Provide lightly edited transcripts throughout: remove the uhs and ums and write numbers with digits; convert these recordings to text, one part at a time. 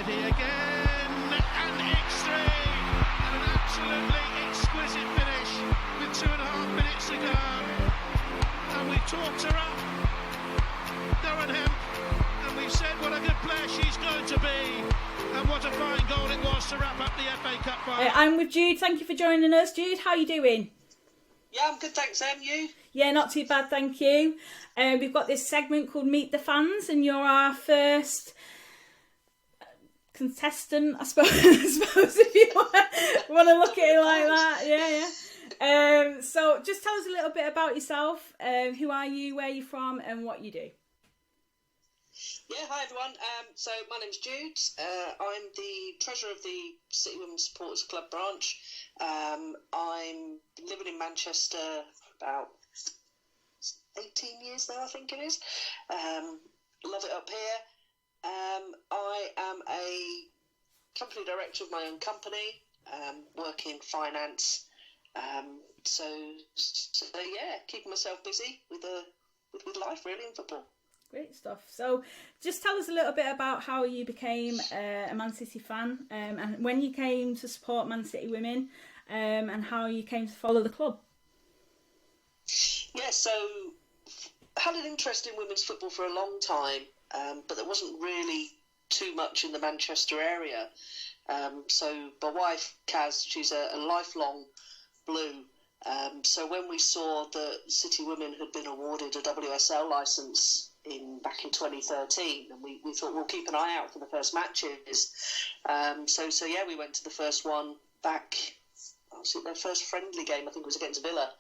City again, and X3, and an absolutely exquisite finish with 2.5 minutes to go. And we've talked her up, Darren Hemp, and we've said what a good player she's going to be, and what a fine goal it was to wrap up the FA Cup final. I'm with Jude. Thank you for joining us, Jude. How are you doing? Yeah, I'm good, thanks, Em. You? Yeah, not too bad, thank you. We've got this segment called Meet the Fans, and you're our first contestant, I suppose, if you want to look at it like that. Yeah. So just tell us a little bit about yourself. Who are you, where are you from, and what you do? Yeah, hi everyone. So my name's Jude. I'm the treasurer of the City Women's Supporters Club branch. I'm living in Manchester about 18 years now, I think it is. Love it up here. I am a company director of my own company, work in finance. So yeah, keeping myself busy with life really in football. Great stuff. So just tell us a little bit about how you became a Man City fan, and when you came to support Man City women, and how you came to follow the club. Yeah, so I had an interest in women's football for a long time, but there wasn't really too much in the Manchester area. So my wife, Kaz, she's a lifelong Blue. So when we saw that City Women had been awarded a WSL licence back in 2013, and we thought we'll keep an eye out for the first matches. So yeah, we went to the first one back. Their first friendly game, I think, was against Villa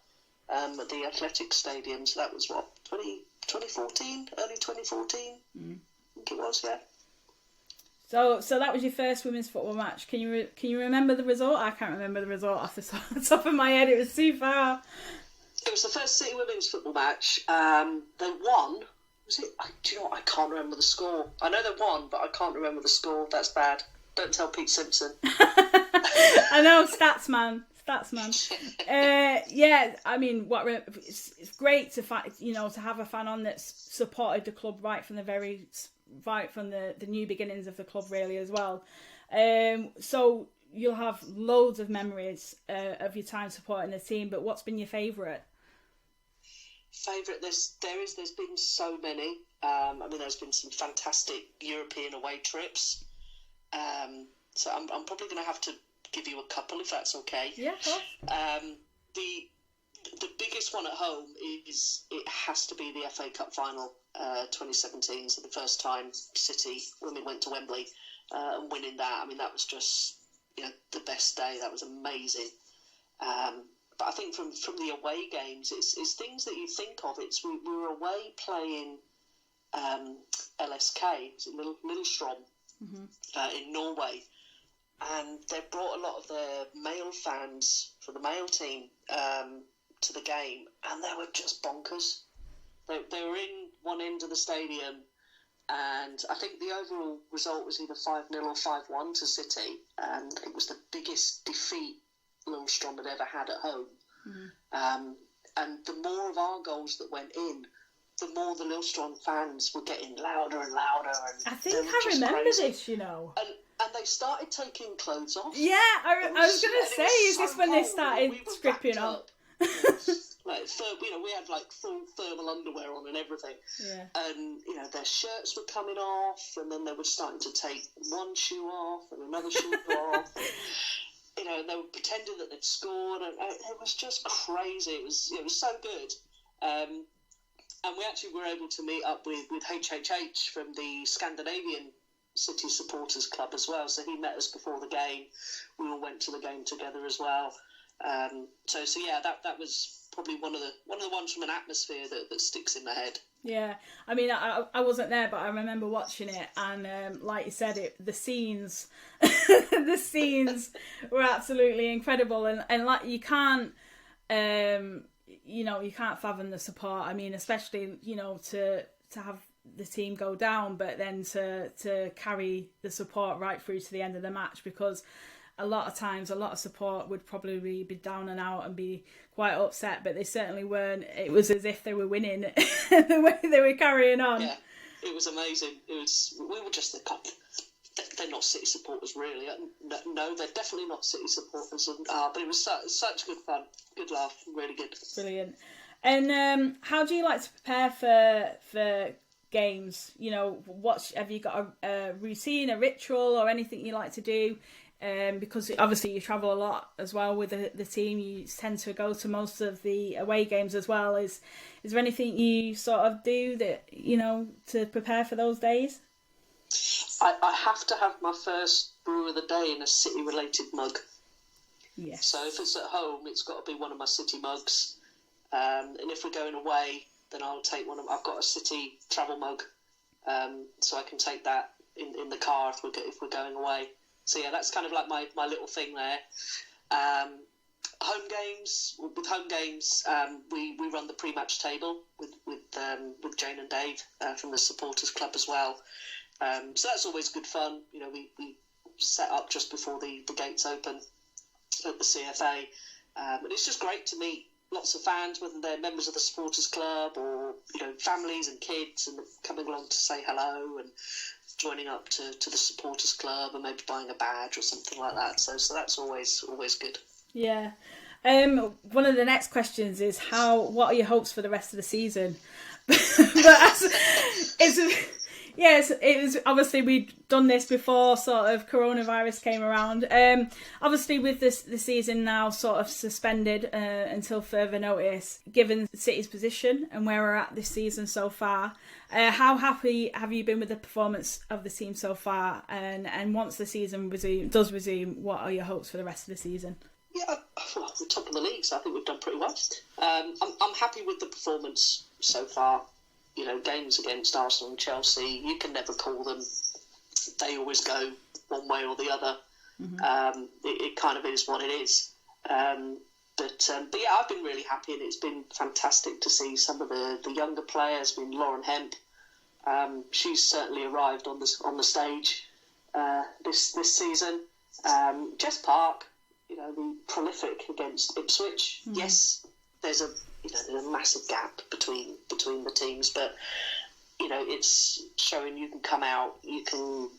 at the Athletic Stadium. So that was 2014, early 2014. I think it was, yeah. So that was your first women's football match. Can you remember the result? I can't remember the result off the top of my head. It was too far. It was the first City Women's football match. They won. Was it? Do you know what? I can't remember the score. I know they won, but I can't remember the score. That's bad. Don't tell Pete Simpson. I know, stats man. Yeah, I mean, it's great to to have a fan on that's supported the club right from the new beginnings of the club, really, as well. So you'll have loads of memories of your time supporting the team. But what's been your favourite? There's been so many. I mean, there's been some fantastic European away trips. So I'm probably going to have to give you a couple, if that's okay. Yeah, of course. The biggest one at home it has to be the FA Cup final, 2017. So the first time City women went to Wembley and winning that. I mean, that was just the best day. That was amazing. But I think from the away games, it's things that you think of. We were away playing LSK, Lillestrøm, in Norway. And they brought a lot of their male fans for the male team to the game, and they were just bonkers. They were in one end of the stadium, and I think the overall result was either 5-0 or 5-1 to City, and it was the biggest defeat Lillestrøm had ever had at home. And the more of our goals that went in, the more the Lillestrøm fans were getting louder and louder. And I think I remember this, And they started taking clothes off. Yeah, I was going to say, is this when they started stripping up? We had like full thermal underwear on and everything. Yeah. And their shirts were coming off, and then they were starting to take one shoe off and another shoe off. And they were pretending that they'd scored, and it was just crazy. It was so good. And we actually were able to meet up with HHH from the Scandinavian City Supporters Club as well. So he met us before the game. We all went to the game together as well. So yeah, that was probably one of the ones from an atmosphere that sticks in the head. Yeah, I mean, I wasn't there, but I remember watching it, and like you said, the scenes, the scenes were absolutely incredible, and like you can't fathom the support. I mean, especially to have the team go down, but then to carry the support right through to the end of the match, because a lot of times a lot of support would probably be down and out and be quite upset, but they certainly weren't. It was as if they were winning the way they were carrying on. Yeah, it was amazing. We were just the they're not City supporters, really. No, they're definitely not City supporters. But it was such good fun, good laugh, really good. Brilliant. And how do you like to prepare for games? You know, have you got a routine, a ritual, or anything you like to do? Because obviously you travel a lot as well with the team. You tend to go to most of the away games as well. Is there anything you sort of do that, you know, to prepare for those days? I have to have my first brew of the day in a City-related mug. Yes. So if it's at home, it's got to be one of my City mugs. And if we're going away, then I'll take one. I've got a City travel mug, so I can take that in the car if we're going away. So yeah, that's kind of like my little thing there. Home games. With home games, we run the pre-match table with Jane and Dave from the supporters club as well. So that's always good fun. You know, we set up just before the gates open at the CFA, and it's just great to meet lots of fans, whether they're members of the supporters club or, you know, families and kids, and coming along to say hello and joining up to the supporters club and maybe buying a badge or something like that. So that's always good. Yeah. One of the next questions is what are your hopes for the rest of the season? It was obviously we'd done this before sort of coronavirus came around. Obviously with the season now sort of suspended until further notice, given City's position and where we're at this season so far, how happy have you been with the performance of the team so far? And once the season does resume, what are your hopes for the rest of the season? Yeah, well, we're top of the league, so I think we've done pretty well. I'm happy with the performance so far. You know, games against Arsenal and Chelsea, you can never call them. They always go one way or the other. Mm-hmm. It kind of is what it is. But yeah, I've been really happy, and it's been fantastic to see some of the younger players. I mean, Lauren Hemp, she's certainly arrived on the stage this season. Jess Park, you know, the prolific against Ipswich. Mm-hmm. Yes, there's a massive gap between the teams, but you know, it's showing you can come out, you can,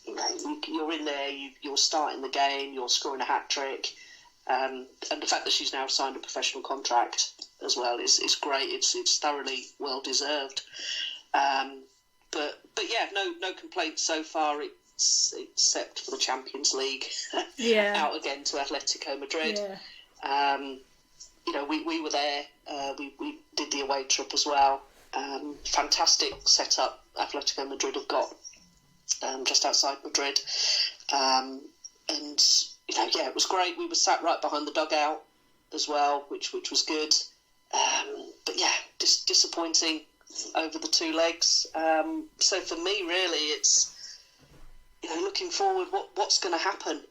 you know, you're in there, you're starting the game, you're scoring a hat trick, and the fact that she's now signed a professional contract as well is great. It's thoroughly well deserved. But yeah, no complaints so far. Except for the Champions League, out again to Atletico Madrid. Yeah. You know, we were there. We did the away trip as well. Fantastic setup Atletico Madrid have got just outside Madrid. And, you know, yeah, it was great. We were sat right behind the dugout as well, which was good. But yeah, disappointing over the two legs. So for me, really, it's, you know, looking forward, what's going to happen?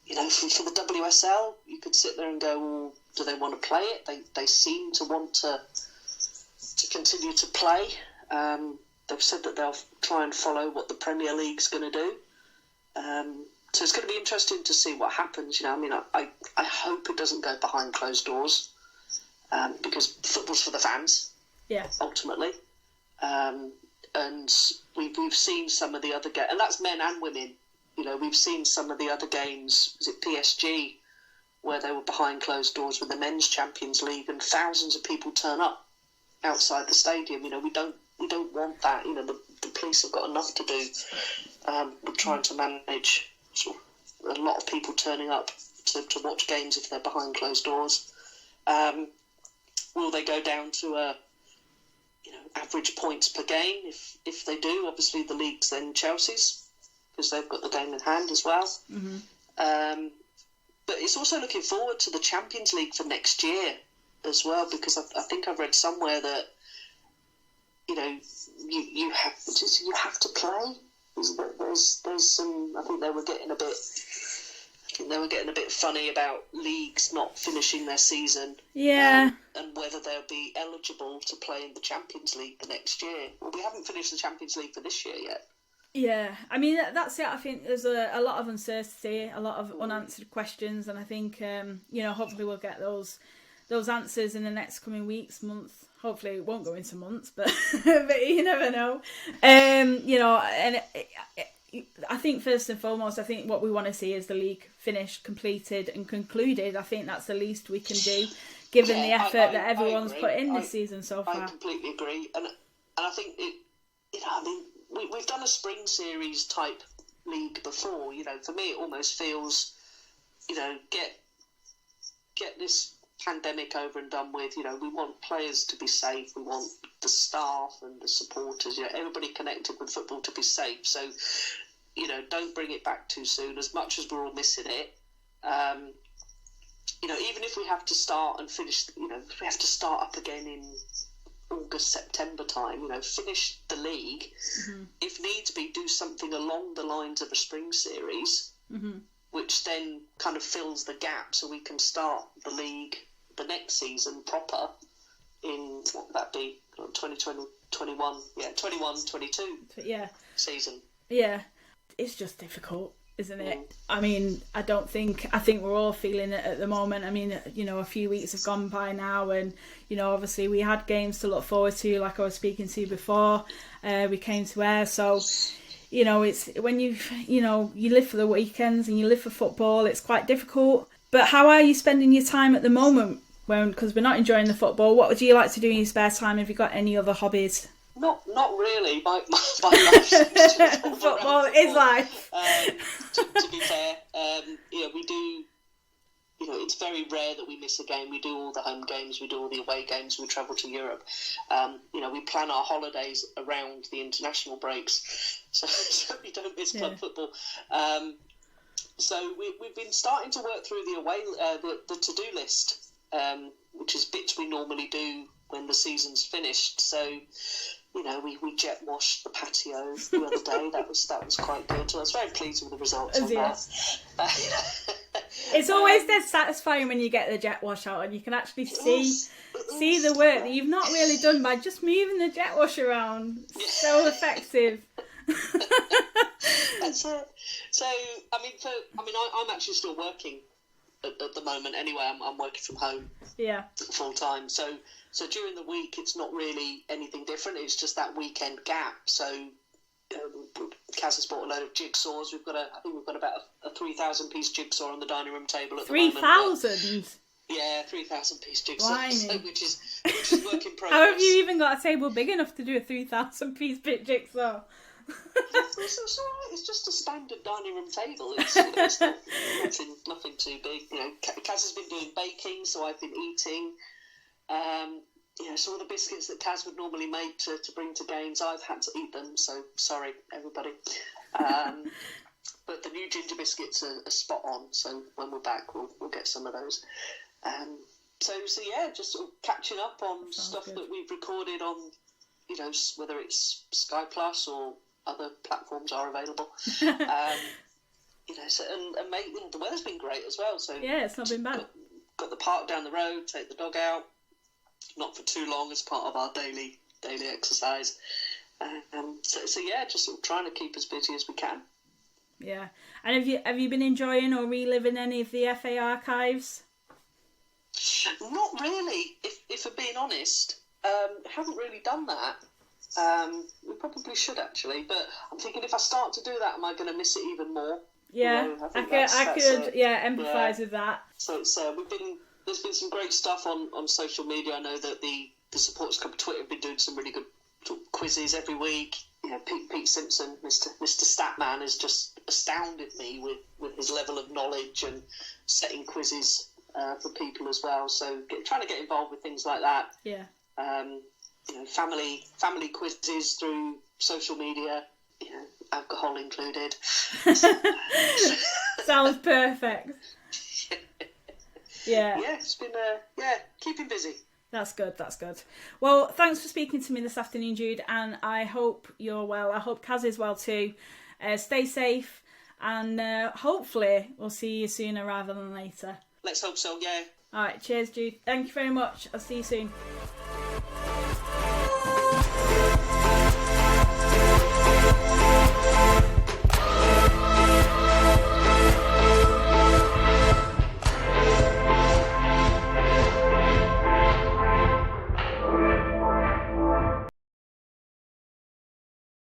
You know, for the WSL, you could sit there and go, well, do they want to play it? They seem to want to continue to play. They've said that they'll try and follow what the Premier League's going to do. So it's going to be interesting to see what happens. You know, I mean, I hope it doesn't go behind closed doors, because football's for the fans. Yeah. Ultimately, and we've seen some of the other games, and that's men and women. You know, we've seen some of the other games. Was it PSG, where they were behind closed doors with the Men's Champions League, and thousands of people turn up outside the stadium. You know, we don't want that. You know, the police have got enough to do with trying to manage sort of a lot of people turning up to watch games if they're behind closed doors. Will they go down to average points per game? If they do, obviously the league's then Chelsea's, because they've got the game in hand as well. Mm-hmm. But it's also looking forward to the Champions League for next year as well, because I think I've read somewhere that, you know, you have to play. There's some. I think they were getting a bit funny about leagues not finishing their season. Yeah. And whether they'll be eligible to play in the Champions League the next year. Well, we haven't finished the Champions League for this year yet. Yeah, I mean, that's it. I think there's a lot of uncertainty, a lot of unanswered questions, and I think hopefully we'll get those answers in the next coming weeks, month, Hopefully it won't go into months, but but you never know. You know, and I think first and foremost, I think what we want to see is the league finished, completed and concluded. I think that's the least we can do, given the effort that everyone's put in this season so far. I completely agree, and I think we've done a spring series type league before. You know, for me, it almost feels, you know, get this pandemic over and done with. You know, we want players to be safe. We want the staff and the supporters, you know, everybody connected with football to be safe. So, you know, don't bring it back too soon, as much as we're all missing it. You know, even if we have to start and finish, you know, if we have to start up again in August, September time, you know, finish the league. Mm-hmm. If needs be, do something along the lines of a spring series, mm-hmm. which then kind of fills the gap so we can start the league the next season proper in, what would that be, 2020, 21, 22 season. Yeah, it's just difficult, isn't it? I mean, I think we're all feeling it at the moment. I mean, you know, a few weeks have gone by now, and, you know, obviously we had games to look forward to, like I was speaking to before we came to air. So, you know, it's when you live for the weekends and you live for football, it's quite difficult. But how are you spending your time at the moment? Because we're not enjoying the football. What would you like to do in your spare time? Have you got any other hobbies? Not really. My life is football is life. To be fair, you know, we do. You know, it's very rare that we miss a game. We do all the home games, we do all the away games. We travel to Europe. You know, we plan our holidays around the international breaks, so we don't miss club football. So we've been starting to work through the away the to-do list, which is bits we normally do when the season's finished. So, you know, we jet washed the patio the other day. That was quite good. So I was very pleased with the results of that. It's always dead satisfying when you get the jet wash out and you can actually see the work that you've not really done by just moving the jet wash around. So effective. That's it. So I'm actually still working at the moment. Anyway, I'm working from home. Yeah. Full time. So during the week, it's not really anything different. It's just that weekend gap. So, you know, Kaz has bought a load of jigsaws. I think we've got about a 3,000 piece jigsaw on the dining room table at the moment. 3,000? Yeah, 3,000 piece jigsaw, which is work in progress. How have you even got a table big enough to do a 3,000 piece jigsaw? It's all right. It's just a standard dining room table. It's not, nothing too big. You know, Kaz has been doing baking, so I've been eating. You know, so all the biscuits that Kaz would normally make to bring to games, I've had to eat them. So sorry, everybody. But the new ginger biscuits are spot on. So when we're back, we'll get some of those. So yeah, just sort of catching up on stuff that we've recorded on, you know, whether it's Sky Plus or other platforms are available. You know, so and mate, you know, the weather's been great as well. So yeah, it's not been bad. Got the park down the road. Take the dog out, not for too long, as part of our daily exercise. So yeah, just sort of trying to keep as busy as we can. Yeah, and have you been enjoying or reliving any of the FA archives? Not really, if I'm being honest. Haven't really done that. We probably should actually, but I'm thinking if I start to do that, am I going to miss it even more? Yeah, you know, I could empathise with that. So it's there's been some great stuff on social media. I know that the supporters club Twitter have been doing some really good quizzes every week. You know, Pete Simpson, Mr. Statman, has just astounded me with his level of knowledge and setting quizzes for people as well. So trying to get involved with things like that. Yeah. You know, family quizzes through social media, you know, alcohol included. Sounds perfect. Yeah. Yeah, it's been keeping busy. That's good. Well, thanks for speaking to me this afternoon, Jude, and I hope you're well. I hope Kaz is well too. Stay safe, and hopefully we'll see you sooner rather than later. Let's hope so, yeah. All right, cheers, Jude. Thank you very much. I'll see you soon.